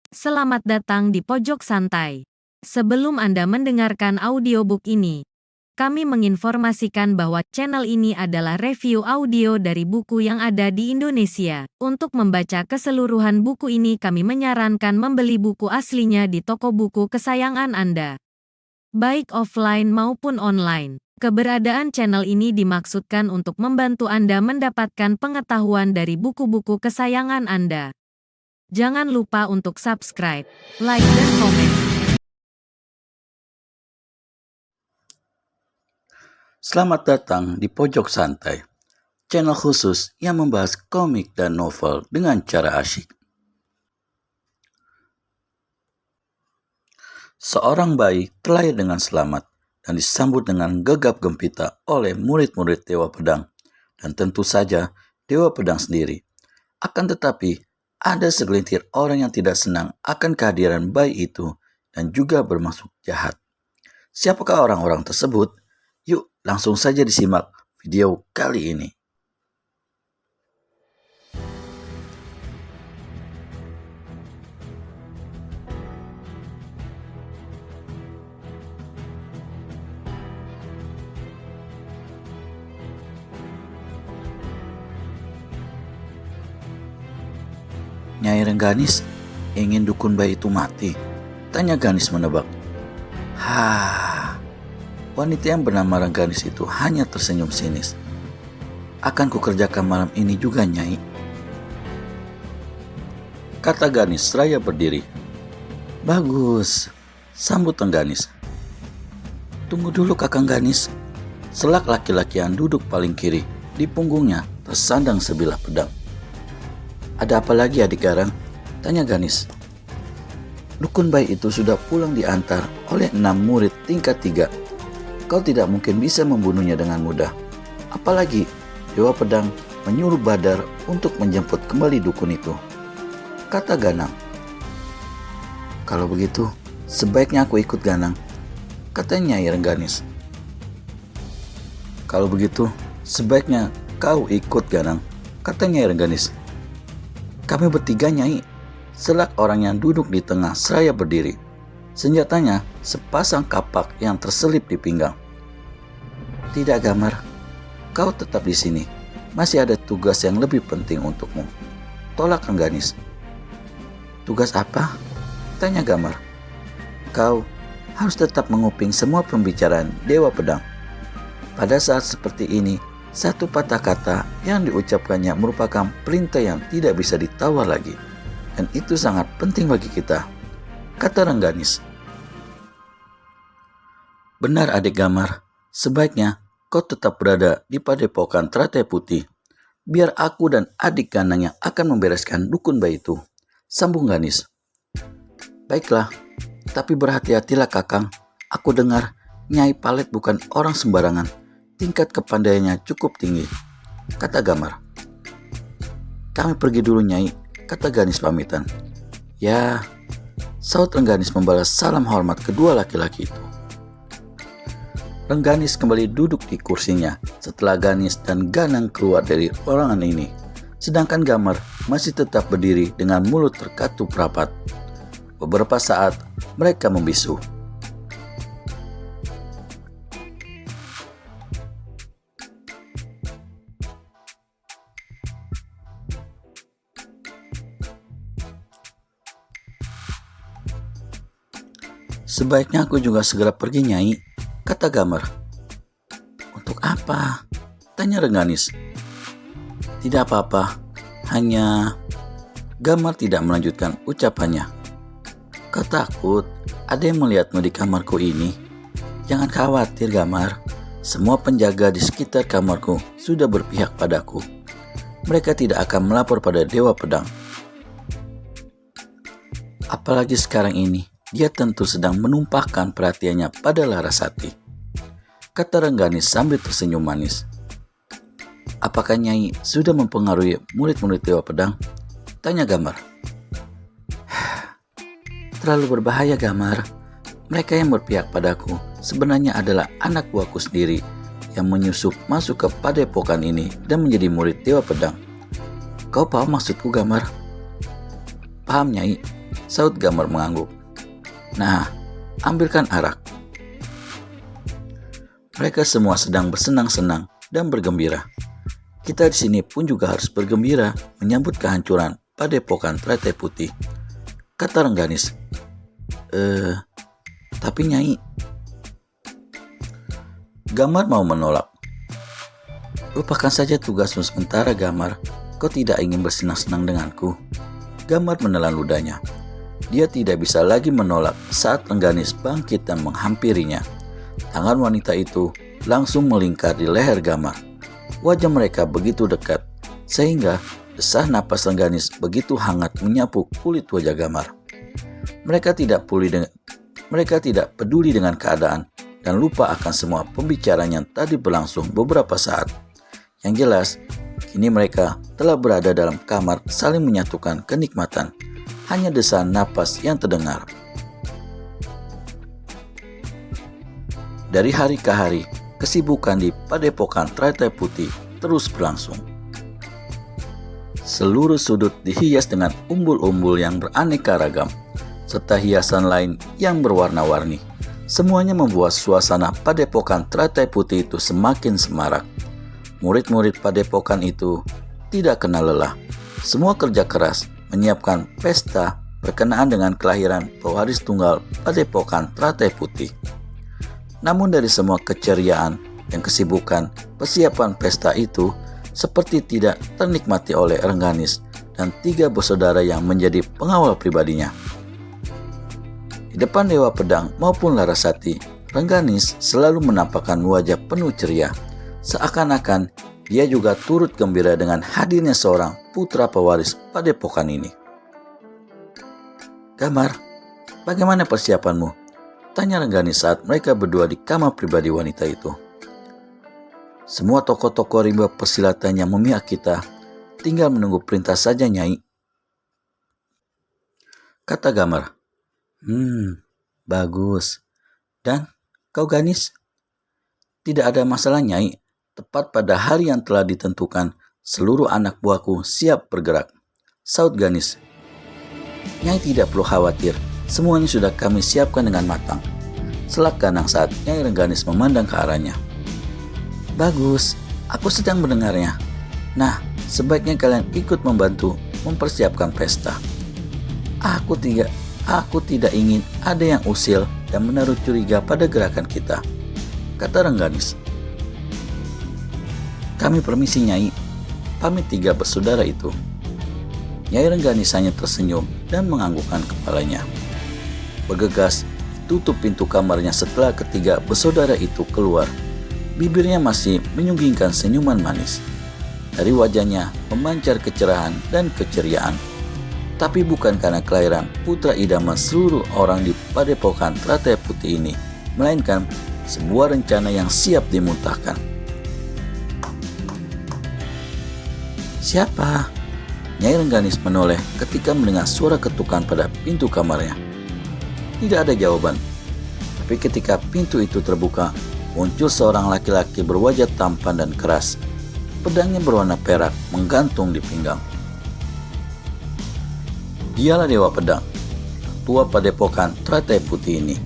Selamat datang di Pojok Santai. Sebelum Anda mendengarkan audiobook ini, kami menginformasikan bahwa channel ini adalah review audio dari buku yang ada di Indonesia. Untuk membaca keseluruhan buku ini, kami menyarankan membeli buku aslinya di toko buku kesayangan Anda, baik offline maupun online. Keberadaan channel ini dimaksudkan untuk membantu Anda mendapatkan pengetahuan dari buku-buku kesayangan Anda. Jangan lupa untuk subscribe, like, dan komen. Selamat datang di Pojok Santai, channel khusus yang membahas komik dan novel dengan cara asyik. Seorang bayi terlahir dengan selamat dan disambut dengan gegap gempita oleh murid-murid Dewa Pedang, dan tentu saja Dewa Pedang sendiri. Akan tetapi, ada segelintir orang yang tidak senang akan kehadiran bayi itu dan juga bermaksud jahat. Siapakah orang-orang tersebut? Yuk, langsung saja disimak video kali ini. Nyai Rengganis ingin dukun bayi itu mati? Tanya Ganis menebak. Wanita yang bernama Rengganis itu hanya tersenyum sinis. Akan kukerjakan malam ini juga, Nyai, kata Ganis seraya berdiri. Bagus, sambut Rengganis. Tunggu dulu Kakang Ganis. Selak laki-laki yang duduk paling kiri. Di punggungnya tersandang sebilah pedang. Ada apa lagi, adik garang? Tanya Ganis. Dukun bayi itu sudah pulang diantar oleh 6 murid tingkat 3. Kau tidak mungkin bisa membunuhnya dengan mudah. Apalagi Dewa Pedang menyuruh Badar untuk menjemput kembali dukun itu, kata Ganang. Kalau begitu, sebaiknya aku ikut Ganang, katanya Nyai Rengganis. Kalau begitu, sebaiknya kau ikut Ganang, katanya Nyai Rengganis. Kami bertiga, Nyai, selak orang yang duduk di tengah seraya berdiri. Senjatanya sepasang kapak yang terselip di pinggang. Tidak, Gamar, kau tetap di sini. Masih ada tugas yang lebih penting untukmu, tolak Rengganis. Tugas apa? Tanya Gamar. Kau harus tetap menguping semua pembicaraan Dewa Pedang. Pada saat seperti ini, satu patah kata yang diucapkannya merupakan perintah yang tidak bisa ditawar lagi. Dan itu sangat penting bagi kita, kata Rengganis. Benar, adik Gamar. Sebaiknya kau tetap berada di padepokan Teratai Putih. Biar aku dan adik Ganang yang akan membereskan dukun bayi itu, sambung Ganis. Baiklah, tapi berhati-hatilah Kakang. Aku dengar Nyai Palet bukan orang sembarangan. Tingkat kepandaiannya cukup tinggi, kata Gamar. Kami pergi dulu, Nyai, kata Ganis pamitan. Ya, saut Rengganis membalas salam hormat kedua laki-laki itu. Rengganis kembali duduk di kursinya setelah Ganis dan Ganang keluar dari ruangan ini. Sedangkan Gamar masih tetap berdiri dengan mulut terkatup rapat. Beberapa saat mereka membisu. Sebaiknya aku juga segera pergi, Nyai, kata Gamar. Untuk apa? Tanya Rengganis. Tidak apa-apa, hanya... Gamar tidak melanjutkan ucapannya. Kau takut ada yang melihatmu di kamarku ini? Jangan khawatir, Gamar. Semua penjaga di sekitar kamarku sudah berpihak padaku. Mereka tidak akan melapor pada Dewa Pedang. Apalagi sekarang ini, dia tentu sedang menumpahkan perhatiannya pada Larasati, kata Rengganis sambil tersenyum manis. Apakah Nyai sudah mempengaruhi murid-murid Dewa Pedang? Tanya Gamar. Terlalu berbahaya, Gamar. Mereka yang berpihak padaku sebenarnya adalah anak buahku sendiri yang menyusup masuk ke padepokan ini dan menjadi murid Dewa Pedang. Kau paham maksudku, Gamar? Paham, Nyai. Saud Gamar mengangguk. Nah, ambilkan arak. Mereka semua sedang bersenang-senang dan bergembira. Kita di sini pun juga harus bergembira menyambut kehancuran Padepokan Teratai Putih, kata Rengganis. Tapi Nyai. Gamar mau menolak. Lupakan saja tugasmu sementara, Gamar. Kau tidak ingin bersenang-senang denganku. Gamar menelan ludahnya. Dia tidak bisa lagi menolak saat Rengganis bangkit dan menghampirinya. Tangan wanita itu langsung melingkar di leher Gamar. Wajah mereka begitu dekat, sehingga desah napas Rengganis begitu hangat menyapu kulit wajah Gamar. Mereka tidak peduli dengan keadaan dan lupa akan semua pembicaraan yang tadi berlangsung beberapa saat. Yang jelas, kini mereka telah berada dalam kamar saling menyatukan kenikmatan. Hanya desah napas yang terdengar. Dari hari ke hari, kesibukan di Padepokan Teratai Putih terus berlangsung. Seluruh sudut dihias dengan umbul-umbul yang beraneka ragam, serta hiasan lain yang berwarna-warni. Semuanya membuat suasana Padepokan Teratai Putih itu semakin semarak. Murid-murid Padepokan itu tidak kenal lelah. Semua kerja keras menyiapkan pesta berkenaan dengan kelahiran pewaris tunggal Padepokan Teratai Putih. Namun dari semua keceriaan dan kesibukan persiapan pesta itu seperti tidak ternikmati oleh Rengganis dan 3 bersaudara yang menjadi pengawal pribadinya. Di depan Dewa Pedang maupun Larasati, Rengganis selalu menampakkan wajah penuh ceria, seakan-akan dia juga turut gembira dengan hadirnya seorang putra pewaris Padepokan ini. Gamar, bagaimana persiapanmu? Tanya Rengganis saat mereka berdua di kamar pribadi wanita itu. Semua tokoh-tokoh rimba persilatan yang memihak kita tinggal menunggu perintah saja, Nyai, kata Gamar. Bagus. Dan kau, Ganis? Tidak ada masalah, Nyai. Tepat pada hari yang telah ditentukan, seluruh anak buahku siap bergerak, saud Ganis. Nyai tidak perlu khawatir, semuanya sudah kami siapkan dengan matang, selak Ganang saat Nyai Rengganis memandang ke arahnya. Bagus, aku sedang mendengarnya. Nah, sebaiknya kalian ikut membantu mempersiapkan pesta. Aku tidak ingin ada yang usil dan menaruh curiga pada gerakan kita, kata Rengganis. Kami permisi, Nyai, pamit 3 bersaudara itu. Nyai Rengganis hanya tersenyum dan menganggukkan kepalanya. Bergegas tutup pintu kamarnya setelah ketiga bersaudara itu keluar. Bibirnya masih menyunggingkan senyuman manis. Dari wajahnya memancar kecerahan dan keceriaan. Tapi bukan karena kelahiran putra idaman seluruh orang di Padepokan Teratai Putih ini, melainkan sebuah rencana yang siap dimuntahkan. Siapa? Nyai Rengganis menoleh ketika mendengar suara ketukan pada pintu kamarnya. Tidak ada jawaban. Tapi ketika pintu itu terbuka, muncul seorang laki-laki berwajah tampan dan keras. Pedangnya berwarna perak menggantung di pinggang. Dialah Dewa Pedang, tua Padepokan Teratai Putih ini.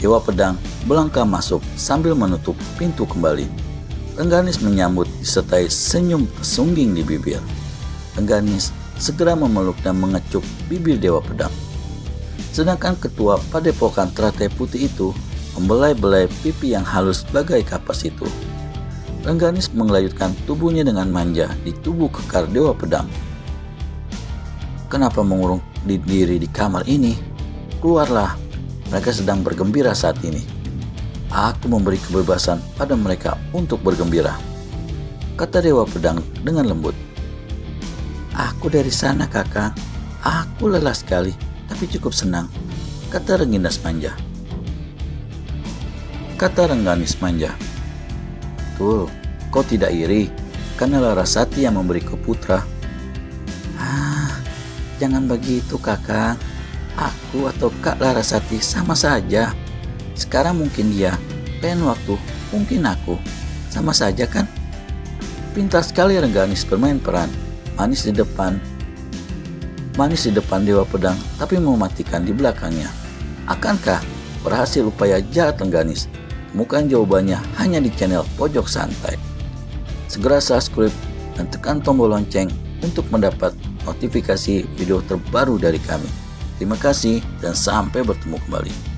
Dewa Pedang melangkah masuk sambil menutup pintu kembali. Rengganis menyambut disertai senyum tersungging di bibir. Rengganis segera memeluk dan mengecup bibir Dewa Pedang. Sedangkan ketua Padepokan Teratai Putih itu membelai-belai pipi yang halus bagai kapas itu. Rengganis mengelayutkan tubuhnya dengan manja di tubuh kekar Dewa Pedang. Kenapa mengurung diri di kamar ini? Keluarlah, mereka sedang bergembira saat ini. Aku memberi kebebasan pada mereka untuk bergembira, kata Dewa Pedang dengan lembut. Aku dari sana, kakak. Aku lelah sekali, tapi cukup senang, kata Rengganis manja. Betul, kau tidak iri karena Larasati yang memberiku putra. Jangan begitu, kakak. Aku atau Kak Larasati sama saja. Sekarang mungkin dia, lain waktu mungkin aku. Sama saja kan? Pintar sekali Rengganis bermain peran, manis di depan. manis di depan Dewa Pedang tapi mematikan di belakangnya. Akankah berhasil upaya jahat Rengganis? Temukan jawabannya hanya di channel Pojok Santai. Segera subscribe dan tekan tombol lonceng untuk mendapat notifikasi video terbaru dari kami. Terima kasih dan sampai bertemu kembali.